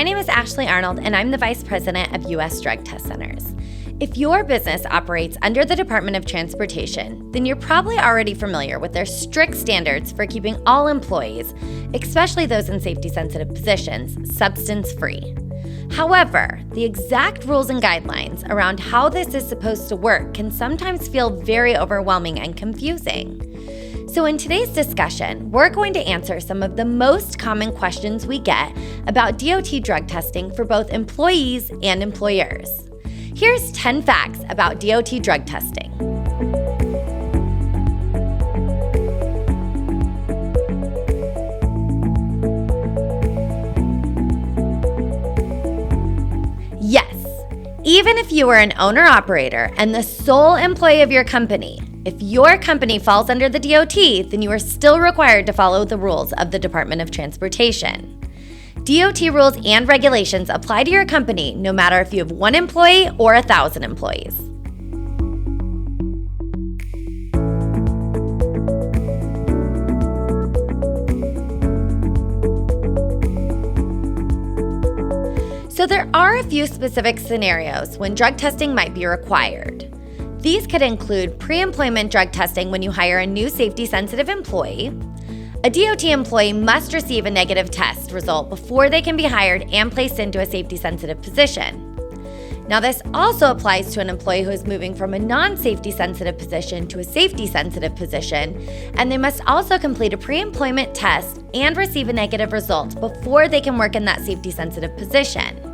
My name is Ashley Arnold, and I'm the Vice President of U.S. Drug Test Centers. If your business operates under the Department of Transportation, then you're probably already familiar with their strict standards for keeping all employees, especially those in safety-sensitive positions, substance-free. However, the exact rules and guidelines around how this is supposed to work can sometimes feel very overwhelming and confusing. So in today's discussion, we're going to answer some of the most common questions we get about DOT drug testing for both employees and employers. Here's 10 facts about DOT drug testing. Yes, even if you are an owner-operator and the sole employee of your company, if your company falls under the DOT, then you are still required to follow the rules of the Department of Transportation. DOT rules and regulations apply to your company no matter if you have 1 employee or 1,000 employees. So there are a few specific scenarios when drug testing might be required. These could include pre-employment drug testing when you hire a new safety-sensitive employee. A DOT employee must receive a negative test result before they can be hired and placed into a safety-sensitive position. Now, this also applies to an employee who is moving from a non-safety sensitive position to a safety-sensitive position, and they must also complete a pre-employment test and receive a negative result before they can work in that safety-sensitive position.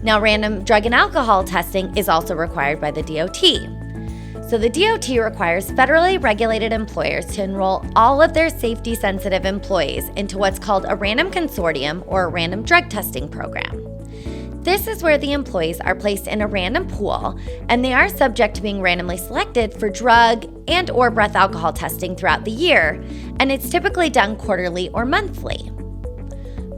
Now, random drug and alcohol testing is also required by the DOT. So the DOT requires federally regulated employers to enroll all of their safety-sensitive employees into what's called a random consortium or a random drug testing program. This is where the employees are placed in a random pool, and they are subject to being randomly selected for drug and or breath alcohol testing throughout the year, and it's typically done quarterly or monthly.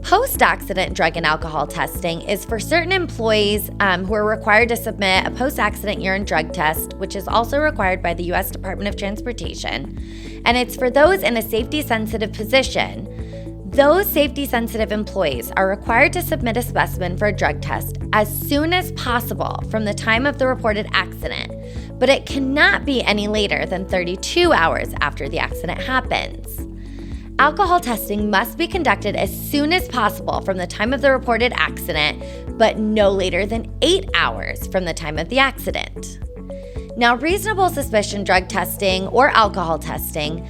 Post-accident drug and alcohol testing is for certain employees who are required to submit a post-accident urine drug test, which is also required by the U.S. Department of Transportation, and it's for those in a safety-sensitive position. Those safety-sensitive employees are required to submit a specimen for a drug test as soon as possible from the time of the reported accident, but it cannot be any later than 32 hours after the accident happens. Alcohol testing must be conducted as soon as possible from the time of the reported accident, but no later than 8 hours from the time of the accident. Now, reasonable suspicion drug testing or alcohol testing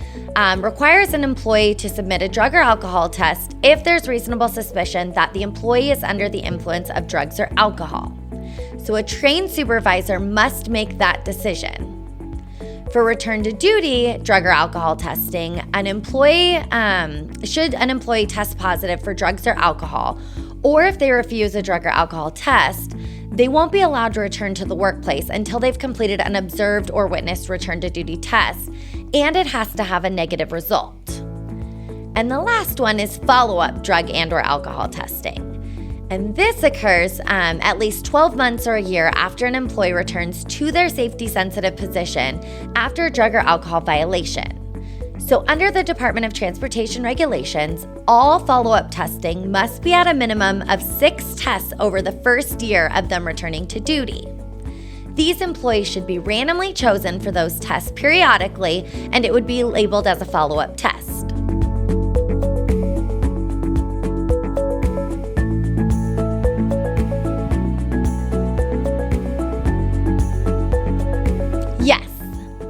requires an employee to submit a drug or alcohol test if there's reasonable suspicion that the employee is under the influence of drugs or alcohol. So a trained supervisor must make that decision. For return to duty drug or alcohol testing, should an employee test positive for drugs or alcohol, or if they refuse a drug or alcohol test, they won't be allowed to return to the workplace until they've completed an observed or witnessed return to duty test, and it has to have a negative result. And the last one is follow-up drug and or alcohol testing. And this occurs at least 12 months or a year after an employee returns to their safety-sensitive position after a drug or alcohol violation. So under the Department of Transportation regulations, all follow-up testing must be at a minimum of 6 tests over the first year of them returning to duty. These employees should be randomly chosen for those tests periodically, and it would be labeled as a follow-up test.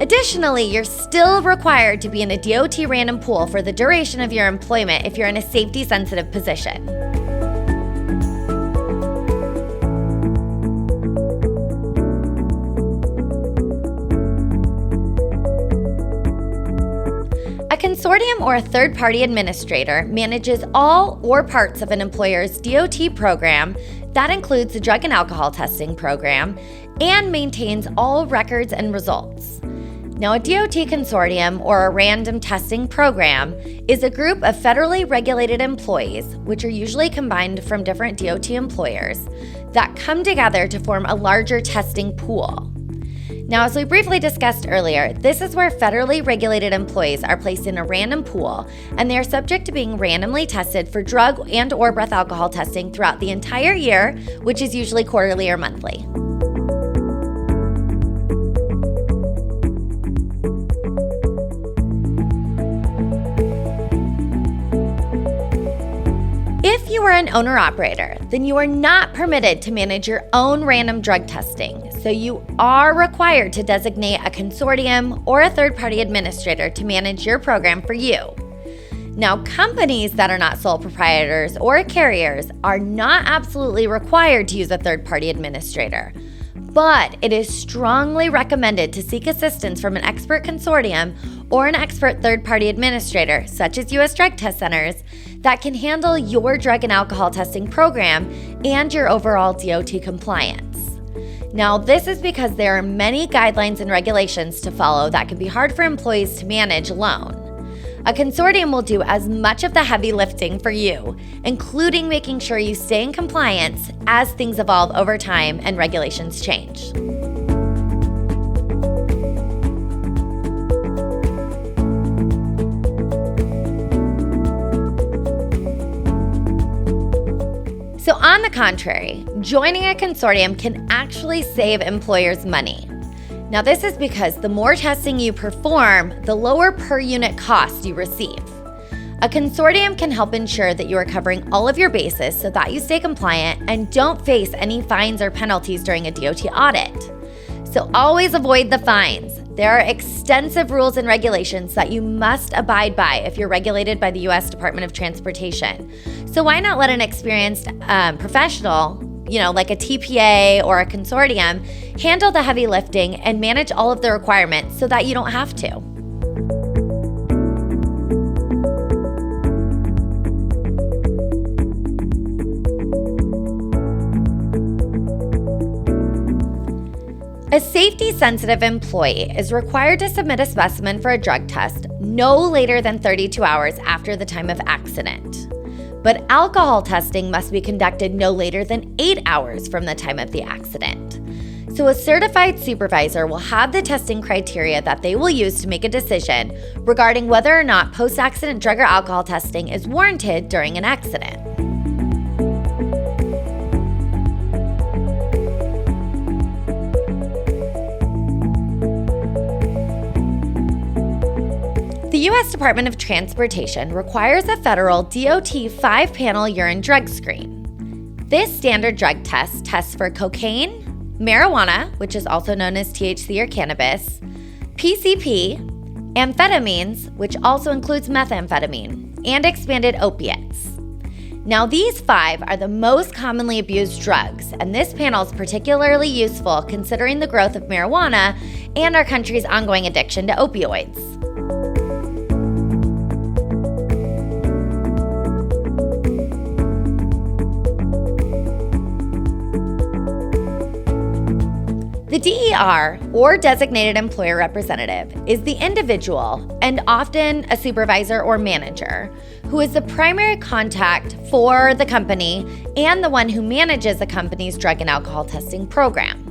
Additionally, you're still required to be in a DOT random pool for the duration of your employment if you're in a safety-sensitive position. A consortium or a third-party administrator manages all or parts of an employer's DOT program. That includes the drug and alcohol testing program and maintains all records and results. Now, a DOT consortium or a random testing program is a group of federally regulated employees, which are usually combined from different DOT employers, that come together to form a larger testing pool. Now, as we briefly discussed earlier, this is where federally regulated employees are placed in a random pool, and they are subject to being randomly tested for drug and or breath alcohol testing throughout the entire year, which is usually quarterly or monthly. If you are an owner-operator, then you are not permitted to manage your own random drug testing, so you are required to designate a consortium or a third-party administrator to manage your program for you. Now, companies that are not sole proprietors or carriers are not absolutely required to use a third-party administrator, but it is strongly recommended to seek assistance from an expert consortium or an expert third-party administrator, such as U.S. Drug Test Centers, that can handle your drug and alcohol testing program and your overall DOT compliance. Now, this is because there are many guidelines and regulations to follow that can be hard for employees to manage alone. A consortium will do as much of the heavy lifting for you, including making sure you stay in compliance as things evolve over time and regulations change. So on the contrary, joining a consortium can actually save employers money. Now, this is because the more testing you perform, the lower per unit cost you receive. A consortium can help ensure that you are covering all of your bases so that you stay compliant and don't face any fines or penalties during a DOT audit. So always avoid the fines. There are extensive rules and regulations that you must abide by if you're regulated by the U.S. Department of Transportation. So why not let an experienced professional, like a TPA or a consortium, handle the heavy lifting and manage all of the requirements so that you don't have to. A safety-sensitive employee is required to submit a specimen for a drug test no later than 32 hours after the time of accident. But alcohol testing must be conducted no later than 8 hours from the time of the accident. So a certified supervisor will have the testing criteria that they will use to make a decision regarding whether or not post-accident drug or alcohol testing is warranted during an accident. The U.S. Department of Transportation requires a federal DOT 5-panel urine drug screen. This standard drug test tests for cocaine, marijuana, which is also known as THC or cannabis, PCP, amphetamines, which also includes methamphetamine, and expanded opiates. Now, these 5 are the most commonly abused drugs, and this panel is particularly useful considering the growth of marijuana and our country's ongoing addiction to opioids. The DER, or Designated Employer Representative, is the individual, and often a supervisor or manager, who is the primary contact for the company and the one who manages the company's drug and alcohol testing program.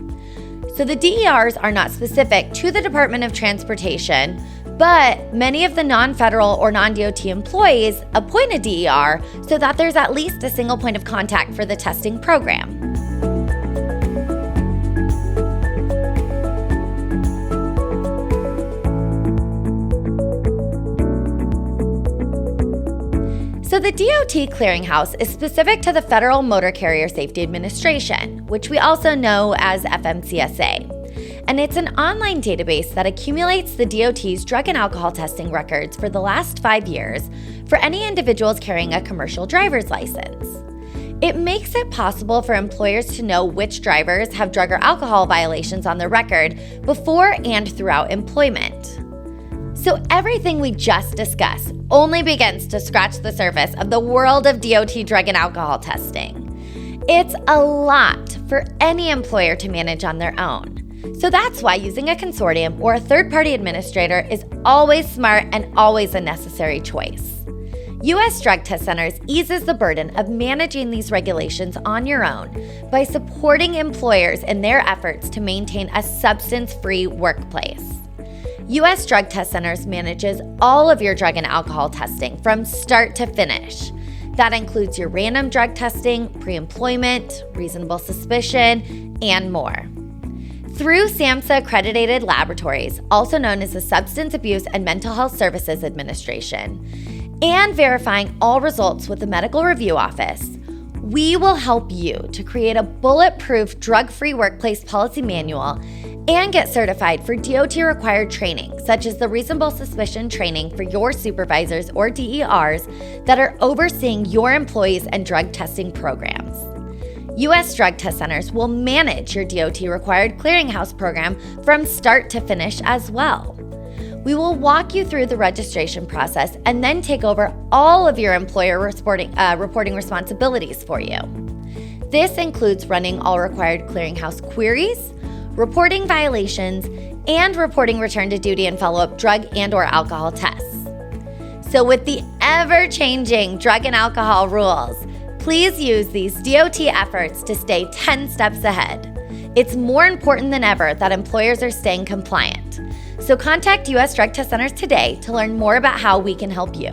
So the DERs are not specific to the Department of Transportation, but many of the non-federal or non-DOT employees appoint a DER so that there's at least a single point of contact for the testing program. So the DOT Clearinghouse is specific to the Federal Motor Carrier Safety Administration, which we also know as FMCSA. And it's an online database that accumulates the DOT's drug and alcohol testing records for the last 5 years for any individuals carrying a commercial driver's license. It makes it possible for employers to know which drivers have drug or alcohol violations on their record before and throughout employment. So everything we just discussed only begins to scratch the surface of the world of DOT drug and alcohol testing. It's a lot for any employer to manage on their own. So that's why using a consortium or a third-party administrator is always smart and always a necessary choice. U.S. Drug Test Centers eases the burden of managing these regulations on your own by supporting employers in their efforts to maintain a substance-free workplace. U.S. Drug Test Centers manages all of your drug and alcohol testing from start to finish. That includes your random drug testing, pre-employment, reasonable suspicion, and more. Through FMCSA accredited laboratories, also known as the Substance Abuse and Mental Health Services Administration, and verifying all results with the Medical Review Office, we will help you to create a bulletproof drug-free workplace policy manual and get certified for DOT-required training, such as the reasonable suspicion training for your supervisors or DERs that are overseeing your employees and drug testing programs. U.S. Drug Test Centers will manage your DOT-required clearinghouse program from start to finish as well. We will walk you through the registration process and then take over all of your employer reporting responsibilities for you. This includes running all required clearinghouse queries, reporting violations, and reporting return to duty and follow-up drug and/or alcohol tests. So with the ever-changing drug and alcohol rules, please use these DOT efforts to stay 10 steps ahead. It's more important than ever that employers are staying compliant. So contact U.S. Drug Test Centers today to learn more about how we can help you.